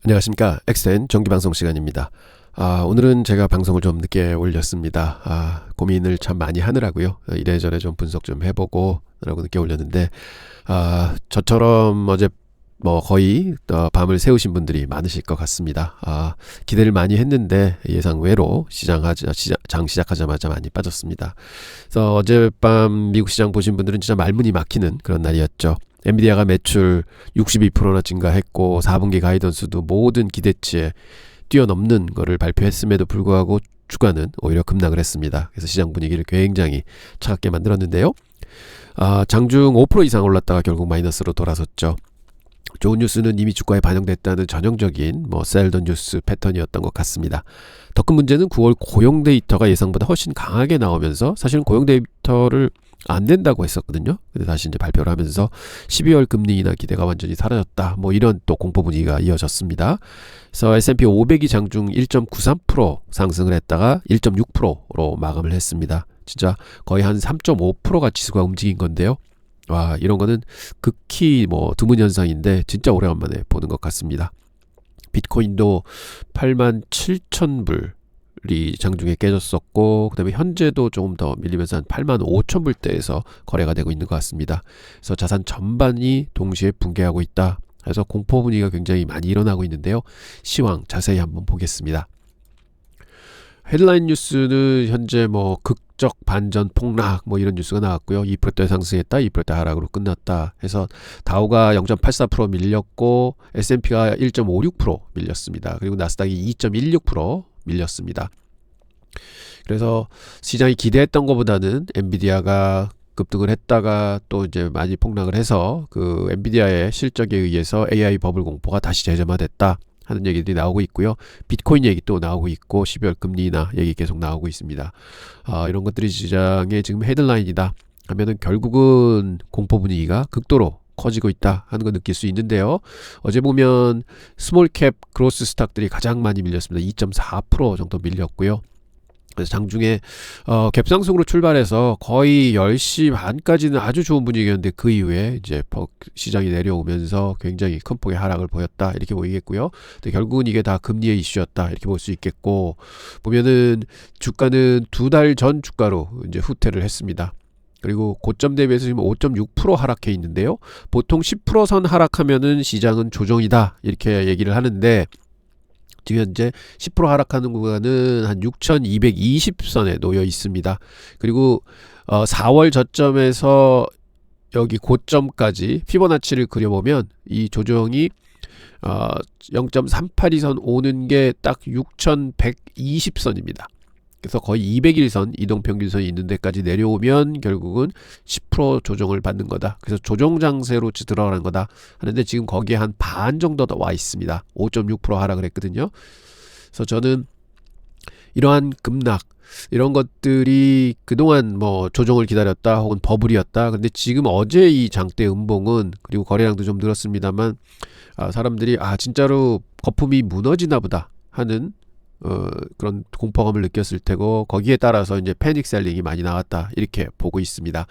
안녕하십니까. 엑센 정기방송 시간입니다. 오늘은 제가 방송을 좀 늦게 올렸습니다. 고민을 참 많이 하느라고요. 이래저래 좀 분석 좀 해보고 라고 늦게 올렸는데, 저처럼 어제 거의 밤을 새우신 분들이 많으실 것 같습니다. 기대를 많이 했는데 예상 외로 장 시작하자마자 많이 빠졌습니다. 그래서 어젯밤 미국 시장 보신 분들은 진짜 말문이 막히는 그런 날이었죠. 엔비디아가 매출 62%나 증가했고 4분기 가이던스도 모든 기대치에 뛰어넘는 것을 발표했음에도 불구하고 주가는 오히려 급락을 했습니다. 그래서 시장 분위기를 굉장히 차갑게 만들었는데요. 장중 5% 이상 올랐다가 결국 마이너스로 돌아섰죠. 좋은 뉴스는 이미 주가에 반영됐다는 전형적인 셀던 뉴스 패턴이었던 것 같습니다. 더 큰 문제는 9월 고용 데이터가 예상보다 훨씬 강하게 나오면서 사실은 고용 데이터를 안 된다고 했었거든요. 근데 다시 이제 발표를 하면서 12월 금리 인하 기대가 완전히 사라졌다. 이런 또 공포 분위기가 이어졌습니다. 그래서 S&P 500이 장중 1.93% 상승을 했다가 1.6%로 마감을 했습니다. 진짜 거의 한 3.5%가 지수가 움직인 건데요. 이런 거는 극히 드문 현상인데 진짜 오래간만에 보는 것 같습니다. 비트코인도 87,000불 이 장중에 깨졌었고, 그 다음에 현재도 조금 더 밀리면서 한 85,000불대에서 거래가 되고 있는 것 같습니다. 그래서 자산 전반이 동시에 붕괴하고 있다. 그래서 공포 분위기가 굉장히 많이 일어나고 있는데요. 시황 자세히 한번 보겠습니다. 헤드라인 뉴스는 현재 극적 반전 폭락 이런 뉴스가 나왔고요. 2%대 상승했다, 2%대 하락으로 끝났다 해서 다우가 0.84% 밀렸고 S&P가 1.56% 밀렸습니다. 그리고 나스닥이 2.16% 밀렸습니다. 그래서 시장이 기대했던 것보다는 엔비디아가 급등을 했다가 또 이제 많이 폭락을 해서 그 엔비디아의 실적에 의해서 AI 버블 공포가 다시 재점화됐다 하는 얘기들이 나오고 있고요. 비트코인 얘기 또 나오고 있고 12월 금리 인하 얘기 계속 나오고 있습니다. 이런 것들이 시장의 지금 헤드라인이다 하면은 결국은 공포 분위기가 극도로 커지고 있다 하는 거 느낄 수 있는데요. 어제 보면 스몰캡 그로스 스탁들이 가장 많이 밀렸습니다. 2.4% 정도 밀렸고요. 그래서 장중에 갭상승으로 출발해서 거의 10시 반까지는 아주 좋은 분위기였는데 그 이후에 이제 시장이 내려오면서 굉장히 큰 폭의 하락을 보였다 이렇게 보이겠고요. 근데 결국은 이게 다 금리의 이슈였다 이렇게 볼 수 있겠고, 보면은 주가는 2달 전 주가로 이제 후퇴를 했습니다. 그리고 고점 대비해서 지금 5.6% 하락해 있는데요. 보통 10% 선 하락하면은 시장은 조정이다 이렇게 얘기를 하는데, 지금 현재 10% 하락하는 구간은 한 6,220선에 놓여 있습니다. 그리고 4월 저점에서 여기 고점까지 피보나치를 그려보면 이 조정이 0.382선 오는 게 딱 6,120선입니다. 그래서 거의 200일선 이동평균선이 있는 데까지 내려오면 결국은 10% 조정을 받는 거다. 그래서 조정 장세로 들어가는 거다 하는데 지금 거기에 한 반 정도 더 와 있습니다. 5.6% 하락을 했거든요. 그래서 저는 이러한 급락 이런 것들이 그동안 조정을 기다렸다 혹은 버블이었다. 근데 지금 어제 이 장대 음봉은, 그리고 거래량도 좀 늘었습니다만, 사람들이 진짜로 거품이 무너지나 보다 하는 그런 공포감을 느꼈을 테고, 거기에 따라서 이제 패닉 셀링이 많이 나왔다 이렇게 보고 있습니다.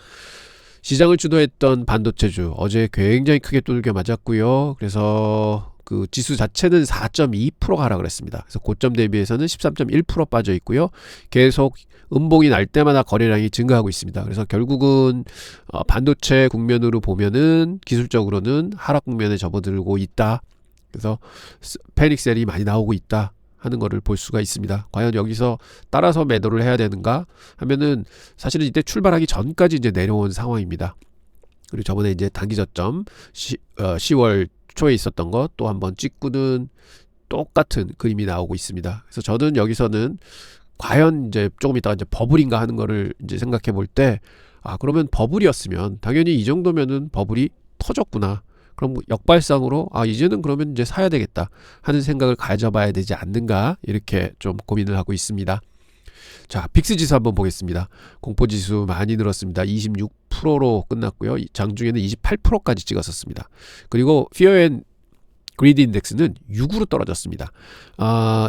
시장을 주도했던 반도체주 어제 굉장히 크게 두들겨 맞았고요. 그래서 그 지수 자체는 4.2%가 하락을 했습니다. 그래서 고점 대비해서는 13.1% 빠져 있고요. 계속 음봉이 날 때마다 거래량이 증가하고 있습니다. 그래서 결국은 반도체 국면으로 보면은 기술적으로는 하락 국면에 접어들고 있다. 그래서 패닉 셀이 많이 나오고 있다 하는 것을 볼 수가 있습니다. 과연 여기서 따라서 매도를 해야 되는가 하면은 사실은 이때 출발하기 전까지 이제 내려온 상황입니다. 그리고 저번에 이제 단기 저점 10월 초에 있었던 것 또 한번 찍고는 똑같은 그림이 나오고 있습니다. 그래서 저는 여기서는 과연 이제 조금 이따가 이제 버블인가 하는 거를 이제 생각해 볼 때, 그러면 버블이었으면 당연히 이 정도면은 버블이 터졌구나. 그럼 역발상으로 이제는 그러면 이제 사야 되겠다 하는 생각을 가져봐야 되지 않는가 이렇게 좀 고민을 하고 있습니다. 자, 빅스 지수 한번 보겠습니다. 공포 지수 많이 늘었습니다. 26%로 끝났고요. 장중에는 28%까지 찍었었습니다. 그리고 피어 앤 그리드 인덱스는 6으로 떨어졌습니다.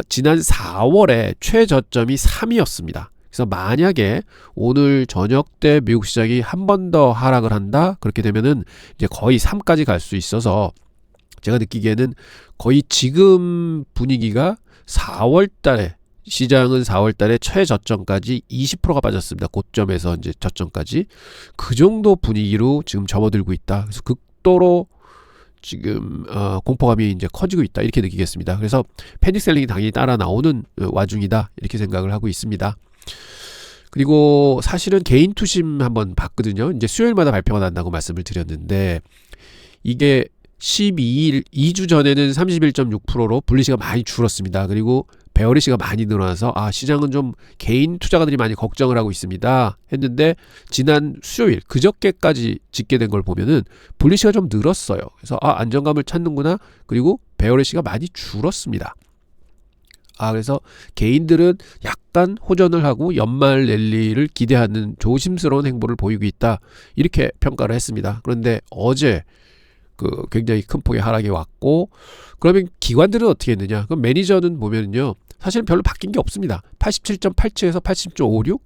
지난 4월에 최저점이 3이었습니다. 그래서 만약에 오늘 저녁 때 미국 시장이 한 번 더 하락을 한다, 그렇게 되면은 이제 거의 3까지 갈 수 있어서 제가 느끼기에는 거의 지금 분위기가 4월 달에 시장은 4월 달에 최저점까지 20%가 빠졌습니다. 고점에서 이제 저점까지. 그 정도 분위기로 지금 접어들고 있다. 그래서 극도로 지금 공포감이 이제 커지고 있다. 이렇게 느끼겠습니다. 그래서 패닉셀링이 당연히 따라 나오는 와중이다. 이렇게 생각을 하고 있습니다. 그리고 사실은 개인 투심 한번 봤거든요. 이제 수요일마다 발표가 난다고 말씀을 드렸는데 이게 12일 2주 전에는 31.6%로 불리시가 많이 줄었습니다. 그리고 베어리시가 많이 늘어나서 시장은 좀 개인 투자가들이 많이 걱정을 하고 있습니다 했는데 지난 수요일 그저께까지 집계된 걸 보면은 불리시가 좀 늘었어요. 그래서 안정감을 찾는구나. 그리고 베어리시가 많이 줄었습니다. 그래서 개인들은 약간 호전을 하고 연말 랠리를 기대하는 조심스러운 행보를 보이고 있다. 이렇게 평가를 했습니다. 그런데 어제 굉장히 큰 폭의 하락이 왔고, 그러면 기관들은 어떻게 했느냐? 그럼 매니저는 보면요, 사실 별로 바뀐 게 없습니다. 87.87에서 80.56,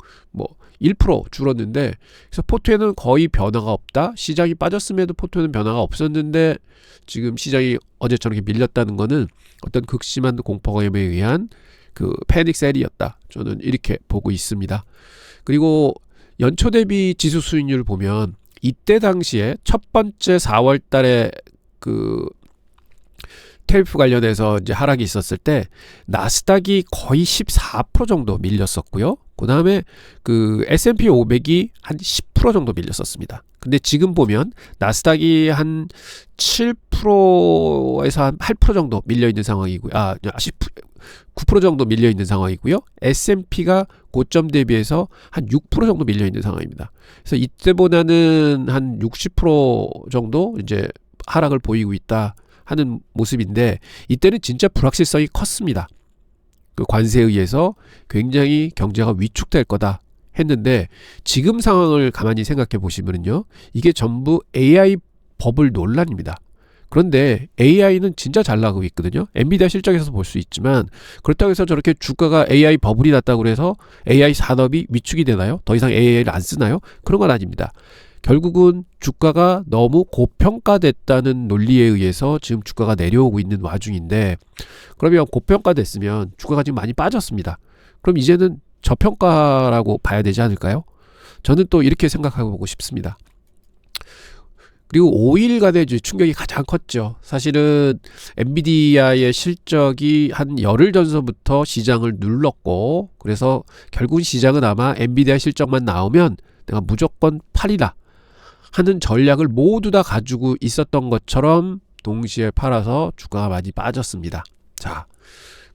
1% 줄었는데, 그래서 포트에는 거의 변화가 없다. 시장이 빠졌음에도 포트에는 변화가 없었는데, 지금 시장이 어제처럼 이렇게 밀렸다는 거는 어떤 극심한 공포감에 의한 패닉 셀이었다. 저는 이렇게 보고 있습니다. 그리고 연초 대비 지수 수익률 보면 이때 당시에 첫 번째 4월 달에 테리프 관련해서 이제 하락이 있었을 때 나스닥이 거의 14% 정도 밀렸었고요. 그 다음에 S&P 500이 한 10% 정도 밀렸었습니다. 근데 지금 보면 나스닥이 한 7%에서 한 8% 정도 밀려 있는 상황이고요. 9% 정도 밀려 있는 상황이고요. S&P가 고점 대비해서 한 6% 정도 밀려 있는 상황입니다. 그래서 이때보다는 한 60% 정도 이제 하락을 보이고 있다 하는 모습인데, 이때는 진짜 불확실성이 컸습니다. 관세에 의해서 굉장히 경제가 위축될 거다 했는데, 지금 상황을 가만히 생각해 보시면요, 이게 전부 AI 버블 논란입니다. 그런데 AI는 진짜 잘 나가고 있거든요. 엔비디아 실적에서 볼 수 있지만, 그렇다고 해서 저렇게 주가가 AI 버블이 났다고 해서 AI 산업이 위축이 되나요? 더 이상 AI를 안 쓰나요? 그런 건 아닙니다. 결국은 주가가 너무 고평가됐다는 논리에 의해서 지금 주가가 내려오고 있는 와중인데, 그러면 고평가됐으면 주가가 지금 많이 빠졌습니다. 그럼 이제는 저평가라고 봐야 되지 않을까요? 저는 또 이렇게 생각하고 싶습니다. 그리고 5일간의 충격이 가장 컸죠. 사실은 엔비디아의 실적이 한 열흘 전서부터 시장을 눌렀고, 그래서 결국 시장은 아마 엔비디아 실적만 나오면 내가 무조건 팔이다 하는 전략을 모두 다 가지고 있었던 것처럼 동시에 팔아서 주가가 많이 빠졌습니다. 자,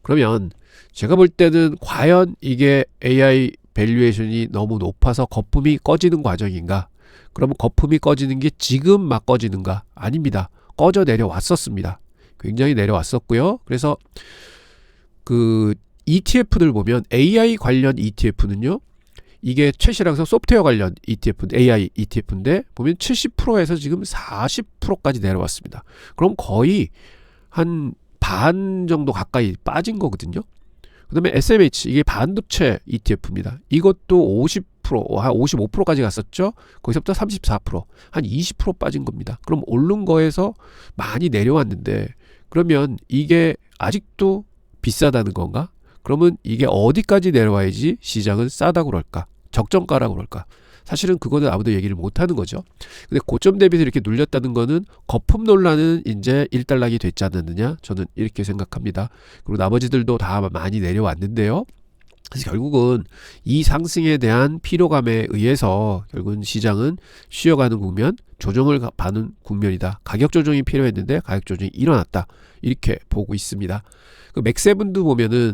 그러면 제가 볼 때는 과연 이게 AI 밸류에이션이 너무 높아서 거품이 꺼지는 과정인가? 그러면 거품이 꺼지는 게 지금 막 꺼지는가? 아닙니다. 꺼져 내려왔었습니다. 굉장히 내려왔었고요. 그래서 ETF들 보면 AI 관련 ETF는요, 이게 최실항성 소프트웨어 관련 ETF, AI ETF인데 보면 70%에서 지금 40%까지 내려왔습니다. 그럼 거의 한 반 정도 가까이 빠진 거거든요. 그 다음에 SMH, 이게 반도체 ETF입니다. 이것도 50%, 한 55%까지 갔었죠. 거기서부터 34%, 한 20% 빠진 겁니다. 그럼 오른 거에서 많이 내려왔는데, 그러면 이게 아직도 비싸다는 건가? 그러면 이게 어디까지 내려와야지 시장은 싸다고 그럴까? 적정가라고 그럴까? 사실은 그거는 아무도 얘기를 못하는 거죠. 근데 고점 대비해서 이렇게 눌렸다는 거는 거품 논란은 이제 일단락이 됐지 않았느냐? 저는 이렇게 생각합니다. 그리고 나머지들도 다 많이 내려왔는데요. 그래서 결국은 이 상승에 대한 피로감에 의해서 결국은 시장은 쉬어가는 국면, 조정을 받는 국면이다. 가격 조정이 필요했는데 가격 조정이 일어났다. 이렇게 보고 있습니다. 맥세븐도 보면은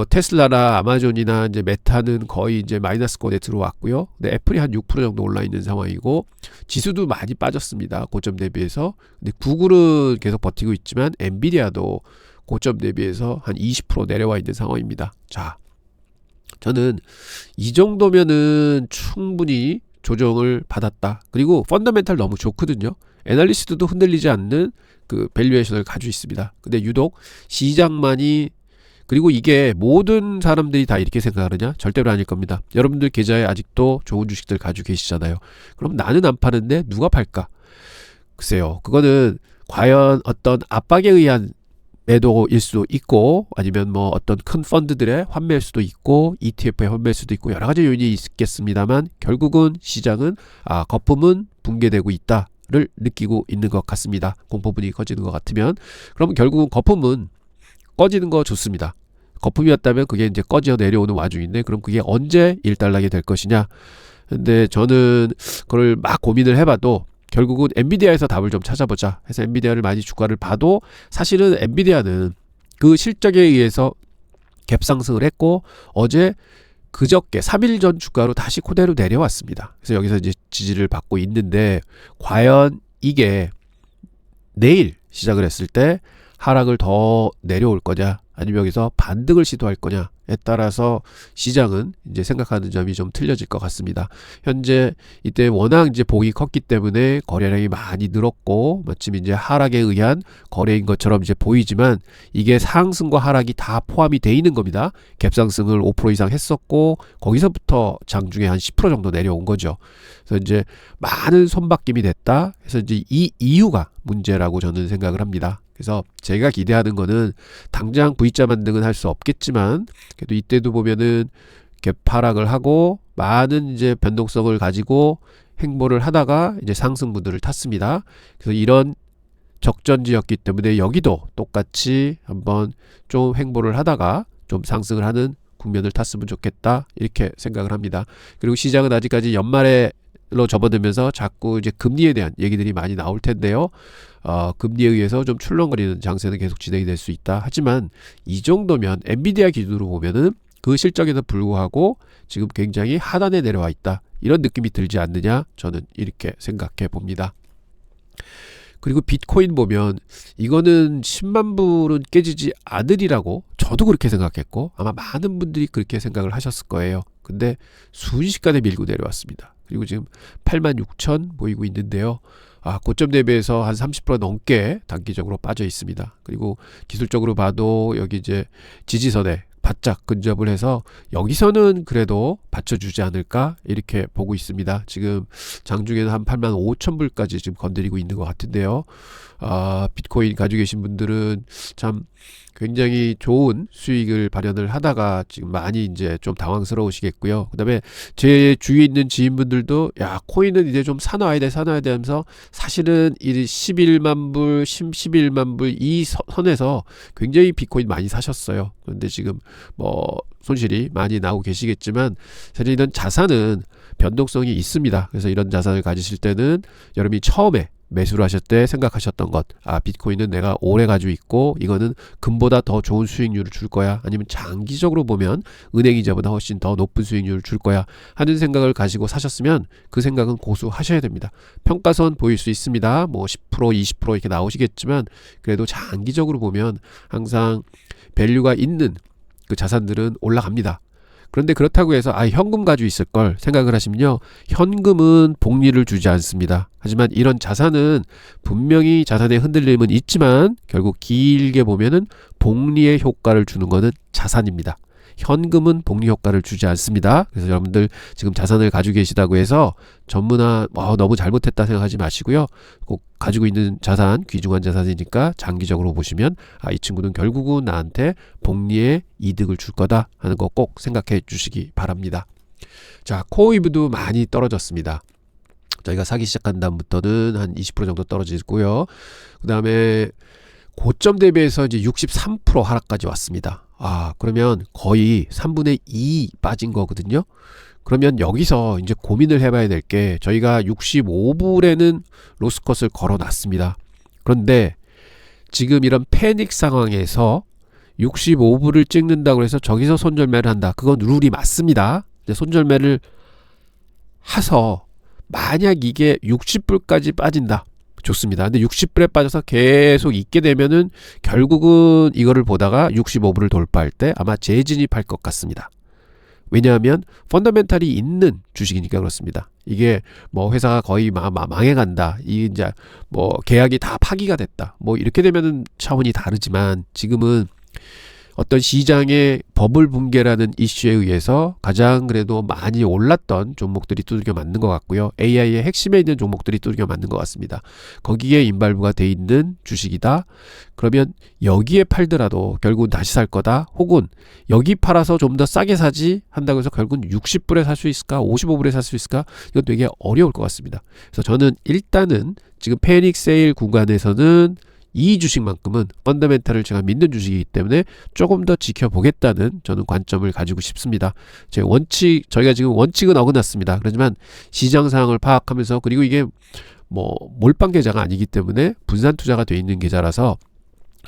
테슬라나 아마존이나 이제 메타는 거의 이제 마이너스권에 들어왔고요. 근데 애플이 한 6% 정도 올라 있는 상황이고, 지수도 많이 빠졌습니다. 고점 대비해서. 근데 구글은 계속 버티고 있지만 엔비디아도 고점 대비해서 한 20% 내려와 있는 상황입니다. 자, 저는 이 정도면은 충분히 조정을 받았다. 그리고 펀더멘탈 너무 좋거든요. 애널리스트도 흔들리지 않는 밸류에이션을 가지고 있습니다. 근데 유독 시장만이, 그리고 이게 모든 사람들이 다 이렇게 생각하느냐? 절대로 아닐 겁니다. 여러분들 계좌에 아직도 좋은 주식들 가지고 계시잖아요. 그럼 나는 안 파는데 누가 팔까? 글쎄요, 그거는 과연 어떤 압박에 의한 매도일 수도 있고 아니면 뭐 어떤 큰 펀드들의 환매일 수도 있고 ETF의 환매일 수도 있고 여러 가지 요인이 있겠습니다만 결국은 시장은 거품은 붕괴되고 있다를 느끼고 있는 것 같습니다. 공포분이 커지는 것 같으면 그러면 결국은 거품은 꺼지는 거 좋습니다. 거품이었다면 그게 이제 꺼져 내려오는 와중인데 그럼 그게 언제 일단락이 될 것이냐. 근데 저는 그걸 막 고민을 해봐도 결국은 엔비디아에서 답을 좀 찾아보자 해서 엔비디아를 많이 주가를 봐도 사실은 엔비디아는 그 실적에 의해서 갭상승을 했고 어제 그저께 3일 전 주가로 다시 그대로 내려왔습니다. 그래서 여기서 이제 지지를 받고 있는데 과연 이게 내일 시작을 했을 때 하락을 더 내려올 거냐 아니면 여기서 반등을 시도할 거냐에 따라서 시장은 이제 생각하는 점이 좀 틀려질 것 같습니다. 현재 이때 워낙 이제 보기 컸기 때문에 거래량이 많이 늘었고 마침 이제 하락에 의한 거래인 것처럼 이제 보이지만 이게 상승과 하락이 다 포함이 돼 있는 겁니다. 갭상승을 5% 이상 했었고 거기서부터 장중에 한 10% 정도 내려온 거죠. 그래서 이제 많은 손바뀜이 됐다. 그래서 이제 이 이유가 문제라고 저는 생각을 합니다. 그래서 제가 기대하는 거는 당장 V자 반등은 할 수 없겠지만 그래도 이때도 보면은 갭 하락을 하고 많은 이제 변동성을 가지고 행보를 하다가 이제 상승분들을 탔습니다. 그래서 이런 적전지였기 때문에 여기도 똑같이 한번 좀 행보를 하다가 좀 상승을 하는 국면을 탔으면 좋겠다 이렇게 생각을 합니다. 그리고 시장은 아직까지 연말로 접어들면서 자꾸 이제 금리에 대한 얘기들이 많이 나올 텐데요. 금리에 의해서 좀 출렁거리는 장세는 계속 진행이 될 수 있다. 하지만 이 정도면 엔비디아 기준으로 보면은 그 실적에도 불구하고 지금 굉장히 하단에 내려와 있다. 이런 느낌이 들지 않느냐? 저는 이렇게 생각해 봅니다. 그리고 비트코인 보면 이거는 10만 불은 깨지지 않으리라고 저도 그렇게 생각했고 아마 많은 분들이 그렇게 생각을 하셨을 거예요. 근데 순식간에 밀고 내려왔습니다. 그리고 지금 86,000 보이고 있는데요. 고점 대비해서 한 30% 넘게 단기적으로 빠져 있습니다. 그리고 기술적으로 봐도 여기 이제 지지선에 바짝 근접을 해서 여기서는 그래도 받쳐주지 않을까 이렇게 보고 있습니다. 지금 장중에는 한 85,000불까지 지금 건드리고 있는 것 같은데요. 비트코인 가지고 계신 분들은 참 굉장히 좋은 수익을 발현을 하다가 지금 많이 이제 좀 당황스러우시겠고요. 그 다음에 제 주위에 있는 지인분들도 야 코인은 이제 좀 사놔야 돼 하면서 사실은 이 11만 불 11만 불 이 선에서 굉장히 비트코인 많이 사셨어요. 그런데 지금 뭐 손실이 많이 나오고 계시겠지만 사실 이런 자산은 변동성이 있습니다. 그래서 이런 자산을 가지실 때는 여러분이 처음에 매수를 하실 때 생각하셨던 것, 비트코인은 내가 오래 가지고 있고 이거는 금보다 더 좋은 수익률을 줄 거야, 아니면 장기적으로 보면 은행이자보다 훨씬 더 높은 수익률을 줄 거야 하는 생각을 가지고 사셨으면 그 생각은 고수하셔야 됩니다. 평가선 보일 수 있습니다. 뭐 10% 20% 이렇게 나오시겠지만 그래도 장기적으로 보면 항상 밸류가 있는 그 자산들은 올라갑니다. 그런데 그렇다고 해서 현금 가지고 있을 걸 생각을 하시면요, 현금은 복리를 주지 않습니다. 하지만 이런 자산은 분명히 자산의 흔들림은 있지만 결국 길게 보면은 복리의 효과를 주는 것은 자산입니다. 현금은 복리 효과를 주지 않습니다. 그래서 여러분들 지금 자산을 가지고 계시다고 해서 전문화 너무 잘못했다 생각하지 마시고요. 꼭 가지고 있는 자산, 귀중한 자산이니까 장기적으로 보시면 이 친구는 결국은 나한테 복리의 이득을 줄 거다 하는 거 꼭 생각해 주시기 바랍니다. 자, 코어웨이브도 많이 떨어졌습니다. 저희가 사기 시작한 다음부터는 한 20% 정도 떨어지고요. 그 다음에 고점 대비해서 이제 63% 하락까지 왔습니다. 그러면 거의 3분의 2 빠진 거거든요. 그러면 여기서 이제 고민을 해봐야 될 게, 저희가 65불에는 로스컷을 걸어 놨습니다. 그런데 지금 이런 패닉 상황에서 65불을 찍는다고 해서 저기서 손절매를 한다. 그건 룰이 맞습니다. 손절매를 해서 만약 이게 60불까지 빠진다. 좋습니다. 근데 60불에 빠져서 계속 있게 되면은 결국은 이거를 보다가 65불을 돌파할 때 아마 재진입할 것 같습니다. 왜냐하면 펀더멘탈이 있는 주식이니까 그렇습니다. 이게 뭐 회사가 거의 망해간다, 이 이제 뭐 계약이 다 파기가 됐다, 뭐 이렇게 되면은 차원이 다르지만 지금은 어떤 시장의 버블 붕괴라는 이슈에 의해서 가장 그래도 많이 올랐던 종목들이 두들겨 맞는 것 같고요. AI의 핵심에 있는 종목들이 두들겨 맞는 것 같습니다. 거기에 인발부가 돼 있는 주식이다. 그러면 여기에 팔더라도 결국은 다시 살 거다. 혹은 여기 팔아서 좀 더 싸게 사지 한다고 해서 결국은 60불에 살 수 있을까? 55불에 살 수 있을까? 이건 되게 어려울 것 같습니다. 그래서 저는 일단은 지금 패닉 세일 구간에서는 이 주식만큼은 펀더멘탈을 제가 믿는 주식이기 때문에 조금 더 지켜보겠다는 저는 관점을 가지고 싶습니다. 저희가 지금 원칙은 어긋났습니다. 그렇지만 시장 상황을 파악하면서, 그리고 이게 뭐 몰빵 계좌가 아니기 때문에 분산 투자가 돼 있는 계좌라서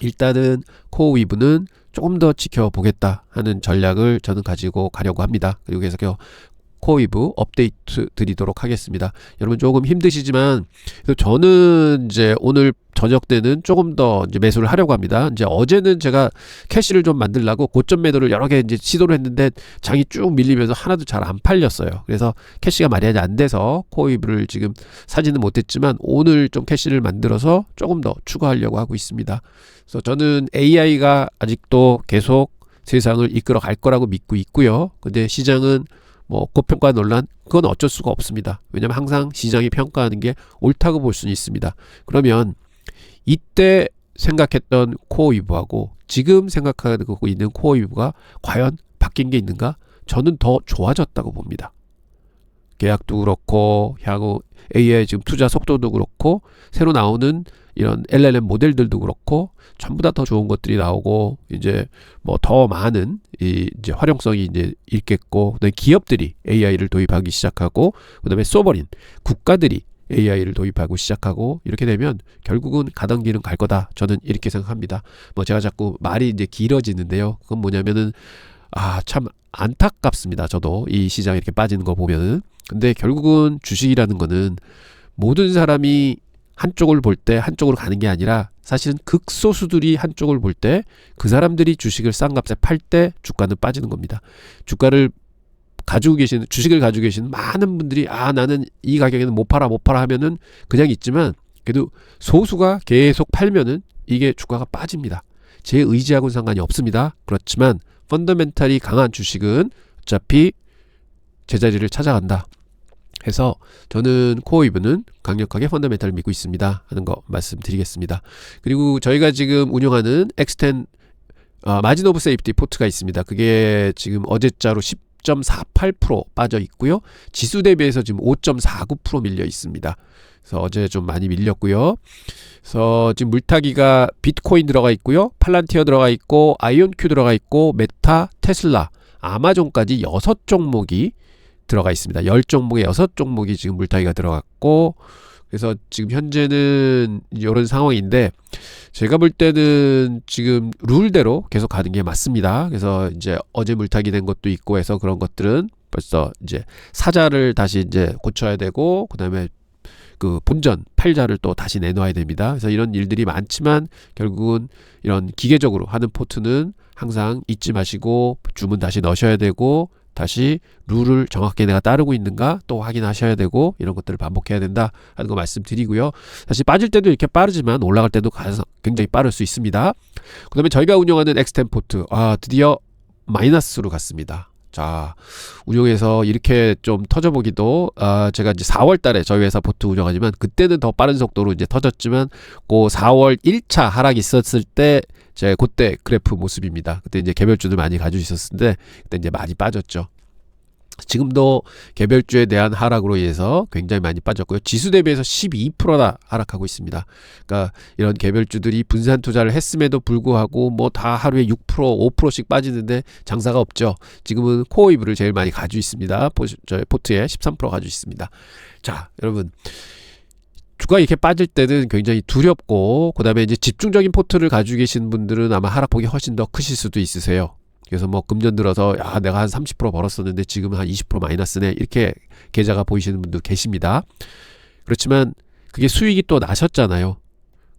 일단은 코어 위브는 조금 더 지켜보겠다 하는 전략을 저는 가지고 가려고 합니다. 그리고 계속 코어 위브 업데이트 드리도록 하겠습니다. 여러분 조금 힘드시지만 저는 이제 오늘 저녁 때는 조금 더 이제 매수를 하려고 합니다. 이제 어제는 제가 캐시를 좀 만들려고 고점 매도를 여러 개 이제 시도를 했는데 장이 쭉 밀리면서 하나도 잘 안 팔렸어요. 그래서 캐시가 마련이 안 돼서 코어 위브를 지금 사지는 못했지만 오늘 좀 캐시를 만들어서 조금 더 추가하려고 하고 있습니다. 그래서 저는 AI가 아직도 계속 세상을 이끌어 갈 거라고 믿고 있고요. 근데 시장은 뭐 고평가 논란, 그건 어쩔 수가 없습니다. 왜냐하면 항상 시장이 평가하는 게 옳다고 볼 수는 있습니다. 그러면 이때 생각했던 코어 위브하고 지금 생각하고 있는 코어 위브가 과연 바뀐 게 있는가? 저는 더 좋아졌다고 봅니다. 계약도 그렇고 향후 AI 지금 투자 속도도 그렇고 새로 나오는 이런 LLM 모델들도 그렇고 전부 다 더 좋은 것들이 나오고 이제 뭐 더 많은 이제 활용성이 이제 있겠고, 그다음에 기업들이 AI를 도입하기 시작하고, 그다음에 소버린 국가들이 AI를 도입하고 시작하고, 이렇게 되면 결국은 가던 길은 갈 거다. 저는 이렇게 생각합니다. 뭐 제가 자꾸 말이 이제 길어지는데요. 그건 뭐냐면은 참 안타깝습니다. 저도 이 시장에 이렇게 빠지는 거 보면은. 근데 결국은 주식이라는 거는 모든 사람이 한쪽을 볼 때 한쪽으로 가는 게 아니라 사실은 극소수들이 한쪽을 볼 때 그 사람들이 주식을 싼 값에 팔 때 주가는 빠지는 겁니다. 주식을 가지고 계시는 많은 분들이 나는 이 가격에는 못 팔아 하면은 그냥 있지만, 그래도 소수가 계속 팔면은 이게 주가가 빠집니다. 제 의지하고는 상관이 없습니다. 그렇지만 펀더멘탈이 강한 주식은 어차피 제자리를 찾아간다 해서 저는 코어 위브는 강력하게 펀더멘탈을 믿고 있습니다 하는 거 말씀드리겠습니다. 그리고 저희가 지금 운영하는 엑스텐 마진 오브 세이프티 포트가 있습니다. 그게 지금 어제자로 10.48% 빠져 있고요. 지수 대비해서 지금 5.49% 밀려 있습니다. 그래서 어제 좀 많이 밀렸고요. 그래서 지금 물타기가 비트코인 들어가 있고요, 팔란티어 들어가 있고, 아이온큐 들어가 있고, 메타, 테슬라, 아마존까지 6종목이 들어가 있습니다. 10종목에 6종목이 지금 물타기가 들어갔고, 그래서 지금 현재는 이런 상황인데 제가 볼 때는 지금 룰대로 계속 가는 게 맞습니다. 그래서 이제 어제 물타기 된 것도 있고 해서 그런 것들은 벌써 이제 사자를 다시 이제 고쳐야 되고, 그다음에 그 본전 팔자를 또 다시 내놓아야 됩니다. 그래서 이런 일들이 많지만 결국은 이런 기계적으로 하는 포트는 항상 잊지 마시고 주문 다시 넣으셔야 되고, 다시 룰을 정확하게 내가 따르고 있는가 또 확인하셔야 되고, 이런 것들을 반복해야 된다 하는 거 말씀드리고요. 사실 빠질 때도 이렇게 빠르지만 올라갈 때도 굉장히 빠를 수 있습니다. 그 다음에 저희가 운영하는 엑스텐 포트 드디어 마이너스로 갔습니다. 자, 운용해서 이렇게 좀 터져보기도 제가 이제 4월 달에 저희 회사 포트 운영하지만 그때는 더 빠른 속도로 이제 터졌지만, 그 4월 1차 하락이 있었을 때 제가 그때 그래프 모습입니다. 그때 이제 개별주들 많이 가지고 있었는데 그때 이제 많이 빠졌죠. 지금도 개별주에 대한 하락으로 인해서 굉장히 많이 빠졌고요. 지수 대비해서 12%나 하락하고 있습니다. 그러니까 이런 개별주들이 분산 투자를 했음에도 불구하고 뭐 다 하루에 6%, 5%씩 빠지는데 장사가 없죠. 지금은 코어 위브를 제일 많이 가지고 있습니다. 저희 포트에 13% 가지고 있습니다. 자, 여러분, 주가 이렇게 빠질 때는 굉장히 두렵고, 그 다음에 이제 집중적인 포트를 가지고 계신 분들은 아마 하락폭이 훨씬 더 크실 수도 있으세요. 그래서 뭐 금년 들어서 내가 한 30% 벌었었는데 지금은 한 20% 마이너스네, 이렇게 계좌가 보이시는 분도 계십니다. 그렇지만 그게 수익이 또 나셨잖아요.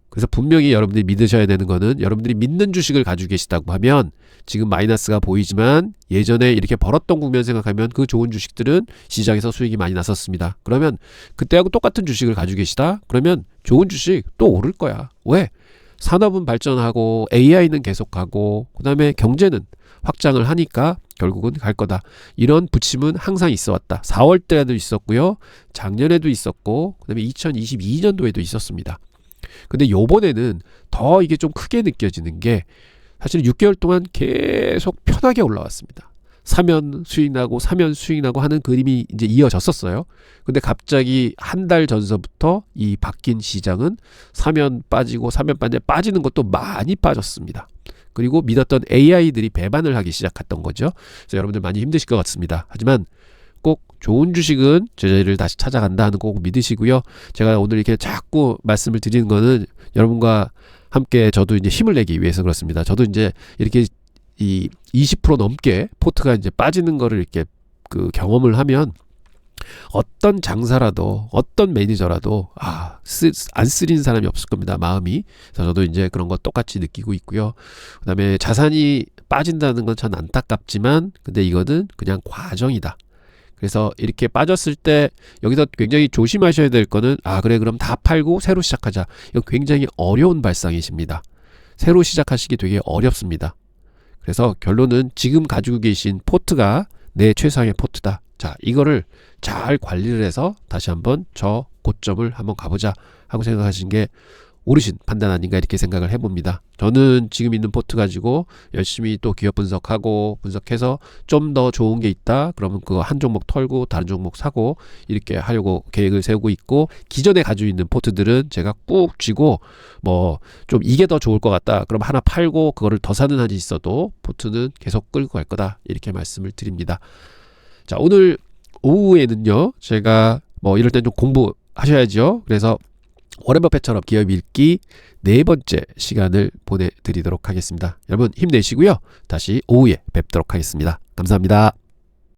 그래서 분명히 여러분들이 믿으셔야 되는 거는, 여러분들이 믿는 주식을 가지고 계시다고 하면 지금 마이너스가 보이지만 예전에 이렇게 벌었던 국면 생각하면 그 좋은 주식들은 시장에서 수익이 많이 났었습니다. 그러면 그때하고 똑같은 주식을 가지고 계시다? 그러면 좋은 주식 또 오를 거야. 왜? 산업은 발전하고 AI는 계속하고 그다음에 경제는 확장을 하니까 결국은 갈 거다. 이런 부침은 항상 있어 왔다. 4월 때도 있었고요. 작년에도 있었고 그다음에 2022년도에도 있었습니다. 근데 요번에는 더 이게 좀 크게 느껴지는 게 사실 6개월 동안 계속 편하게 올라왔습니다. 사면 수익 나고 사면 수익 나고 하는 그림이 이제 이어졌었어요. 근데 갑자기 한 달 전서부터 이 바뀐 시장은 사면 빠지고 사면 빠지는 것도 많이 빠졌습니다. 그리고 믿었던 AI들이 배반을 하기 시작했던 거죠. 그래서 여러분들 많이 힘드실 것 같습니다. 하지만 꼭 좋은 주식은 제자리를 다시 찾아간다 하는 거 꼭 믿으시고요. 제가 오늘 이렇게 자꾸 말씀을 드리는 거는 여러분과 함께 저도 이제 힘을 내기 위해서 그렇습니다. 저도 이제 이렇게 이 20% 넘게 포트가 이제 빠지는 거를 이렇게 그 경험을 하면 어떤 장사라도 어떤 매니저라도 안 쓰린 사람이 없을 겁니다. 마음이. 그래서 저도 이제 그런 거 똑같이 느끼고 있고요. 그다음에 자산이 빠진다는 건 참 안타깝지만 근데 이거는 그냥 과정이다. 그래서 이렇게 빠졌을 때 여기서 굉장히 조심하셔야 될 거는 그래 그럼 다 팔고 새로 시작하자. 이거 굉장히 어려운 발상이십니다. 새로 시작하시기 되게 어렵습니다. 그래서 결론은 지금 가지고 계신 포트가 내 최상의 포트다. 자, 이거를 잘 관리를 해서 다시 한번 저 고점을 한번 가보자 하고 생각하신 게 옳으신 판단 아닌가 이렇게 생각을 해봅니다. 저는 지금 있는 포트 가지고 열심히 또 기업 분석해서 좀 더 좋은 게 있다. 그러면 그거 한 종목 털고 다른 종목 사고 이렇게 하려고 계획을 세우고 있고 기존에 가지고 있는 포트들은 제가 꾹 쥐고 뭐 좀 이게 더 좋을 것 같다. 그럼 하나 팔고 그거를 더 사는 한이 있어도 포트는 계속 끌고 갈 거다. 이렇게 말씀을 드립니다. 자, 오늘 오후에는요. 제가 뭐 이럴 땐 좀 공부하셔야죠. 그래서 워렌 버핏처럼 기업 읽기 4번째 시간을 보내드리도록 하겠습니다. 여러분 힘내시고요. 다시 오후에 뵙도록 하겠습니다. 감사합니다.